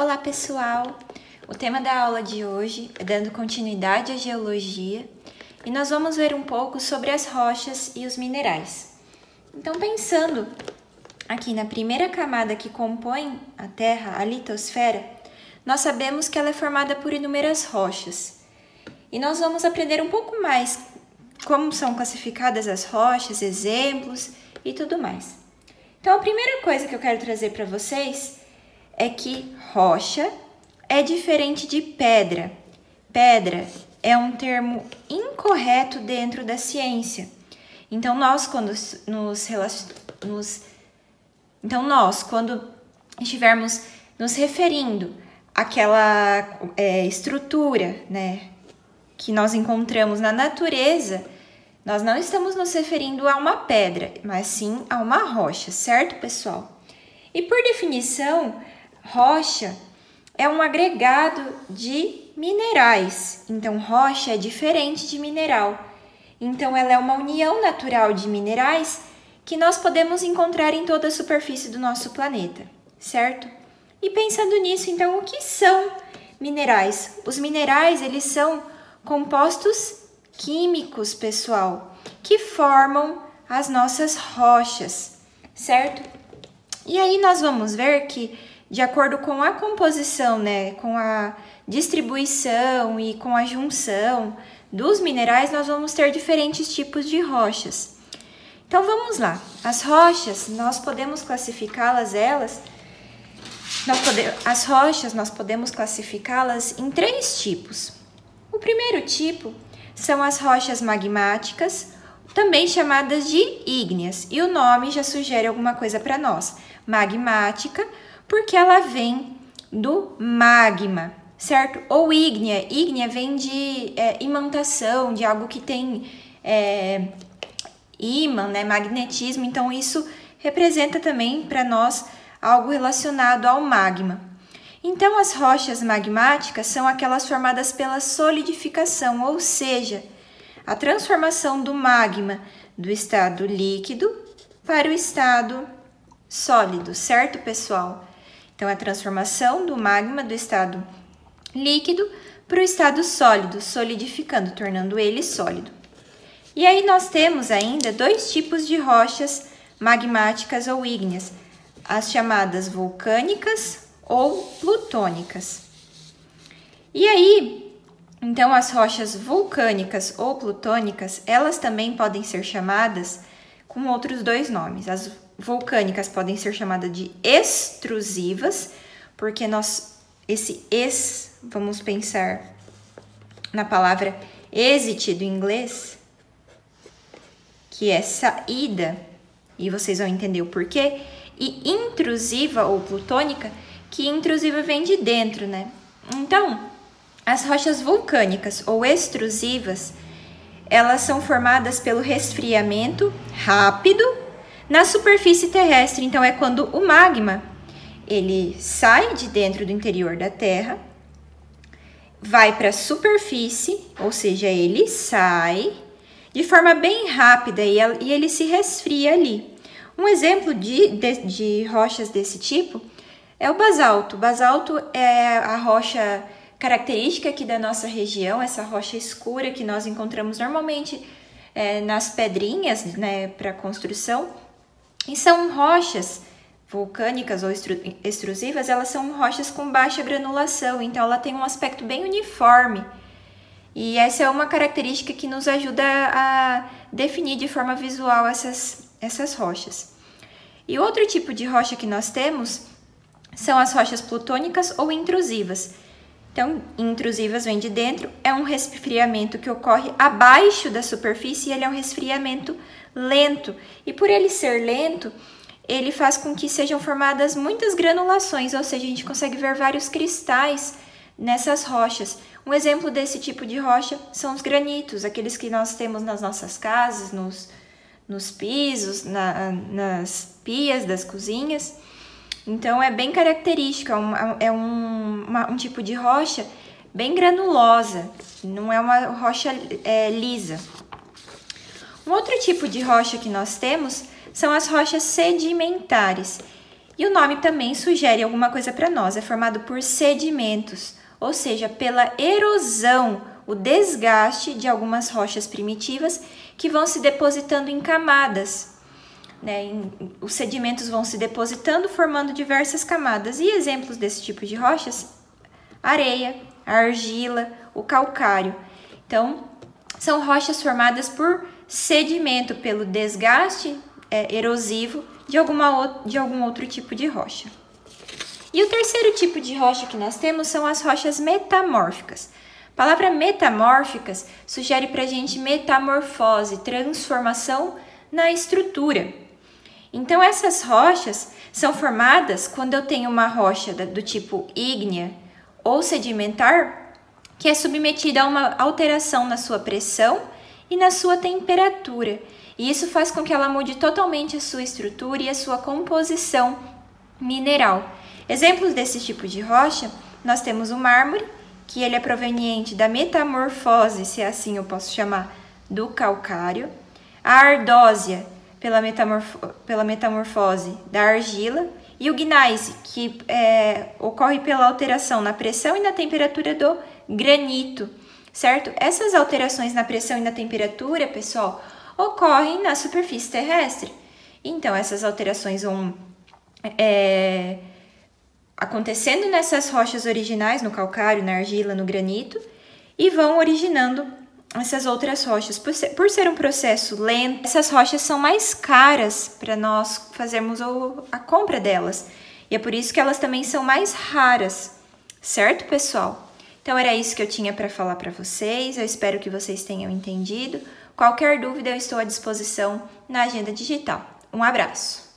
Olá pessoal, o tema da aula de hoje é dando continuidade à geologia e nós vamos ver um pouco sobre as rochas e os minerais. Então, pensando aqui na primeira camada que compõe a Terra, a litosfera, nós sabemos que ela é formada por inúmeras rochas. E nós vamos aprender um pouco mais como são classificadas as rochas, exemplos e tudo mais. Então, a primeira coisa que eu quero trazer para vocês é que rocha é diferente de pedra. Pedra é um termo incorreto dentro da ciência. Então, quando estivermos nos referindo àquela estrutura, né, que nós encontramos na natureza, nós não estamos nos referindo a uma pedra, mas sim a uma rocha, certo, pessoal? E por definição, rocha é um agregado de minerais. Então, rocha é diferente de mineral. Então, ela é uma união natural de minerais que nós podemos encontrar em toda a superfície do nosso planeta, certo? E pensando nisso, então, o que são minerais? Os minerais, eles são compostos químicos, pessoal, que formam as nossas rochas, certo? E aí nós vamos ver que, de acordo com a composição, né, com a distribuição e com a junção dos minerais, nós vamos ter diferentes tipos de rochas. Então vamos lá. As rochas, nós podemos classificá-las em 3 tipos. O primeiro tipo são as rochas magmáticas, também chamadas de ígneas, e o nome já sugere alguma coisa para nós. Magmática, porque ela vem do magma, certo? Ou ígnea. Ígnea vem de imantação, de algo que tem ímã, né? Magnetismo. Então, isso representa também para nós algo relacionado ao magma. Então, as rochas magmáticas são aquelas formadas pela solidificação, ou seja, a transformação do magma do estado líquido para o estado sólido, certo, pessoal? Então, a transformação do magma do estado líquido para o estado sólido, solidificando, tornando ele sólido. E aí nós temos ainda 2 tipos de rochas magmáticas ou ígneas, as chamadas vulcânicas ou plutônicas. E aí, então, as rochas vulcânicas ou plutônicas, elas também podem ser chamadas com outros 2 nomes. As vulcânicas podem ser chamadas de extrusivas, porque vamos pensar na palavra exit do inglês, que é saída, e vocês vão entender o porquê, e intrusiva ou plutônica, que intrusiva vem de dentro, né? Então, as rochas vulcânicas ou extrusivas, elas são formadas pelo resfriamento rápido na superfície terrestre. Então, é quando o magma, ele sai de dentro do interior da Terra, vai para a superfície, ou seja, ele sai de forma bem rápida e ele se resfria ali. Um exemplo de rochas desse tipo é o basalto. O basalto é a rocha característica aqui da nossa região, essa rocha escura que nós encontramos normalmente nas pedrinhas, né, para construção. E são rochas vulcânicas ou extrusivas, elas são rochas com baixa granulação, então ela tem um aspecto bem uniforme. E essa é uma característica que nos ajuda a definir de forma visual essas rochas. E outro tipo de rocha que nós temos são as rochas plutônicas ou intrusivas. Então, intrusivas vem de dentro, é um resfriamento que ocorre abaixo da superfície e ele é um resfriamento lento. E por ele ser lento, ele faz com que sejam formadas muitas granulações, ou seja, a gente consegue ver vários cristais nessas rochas. Um exemplo desse tipo de rocha são os granitos, aqueles que nós temos nas nossas casas, nos pisos, nas pias das cozinhas. Então, é bem característico, é um tipo de rocha bem granulosa, não é uma rocha lisa. Um outro tipo de rocha que nós temos são as rochas sedimentares. E o nome também sugere alguma coisa para nós, é formado por sedimentos, ou seja, pela erosão, o desgaste de algumas rochas primitivas que vão se depositando em camadas, né? Os sedimentos vão se depositando, formando diversas camadas. E exemplos desse tipo de rochas, areia, a argila, o calcário. Então, são rochas formadas por sedimento, pelo desgaste erosivo de algum outro tipo de rocha. E o terceiro tipo de rocha que nós temos são as rochas metamórficas. A palavra metamórficas sugere para a gente metamorfose, transformação na estrutura. Então, essas rochas são formadas quando eu tenho uma rocha do tipo ígnea ou sedimentar que é submetida a uma alteração na sua pressão e na sua temperatura. E isso faz com que ela mude totalmente a sua estrutura e a sua composição mineral. Exemplos desse tipo de rocha, nós temos o mármore, que ele é proveniente da metamorfose, se assim eu posso chamar, do calcário. A ardósia, pela metamorfose da argila. E o gneiss, que ocorre pela alteração na pressão e na temperatura do granito, certo? Essas alterações na pressão e na temperatura, pessoal, ocorrem na superfície terrestre. Então, essas alterações vão acontecendo nessas rochas originais, no calcário, na argila, no granito, e vão originando essas outras rochas. Por ser um processo lento, essas rochas são mais caras para nós fazermos a compra delas. E é por isso que elas também são mais raras, certo, pessoal? Então, era isso que eu tinha para falar para vocês. Eu espero que vocês tenham entendido. Qualquer dúvida, eu estou à disposição na Agenda Digital. Um abraço!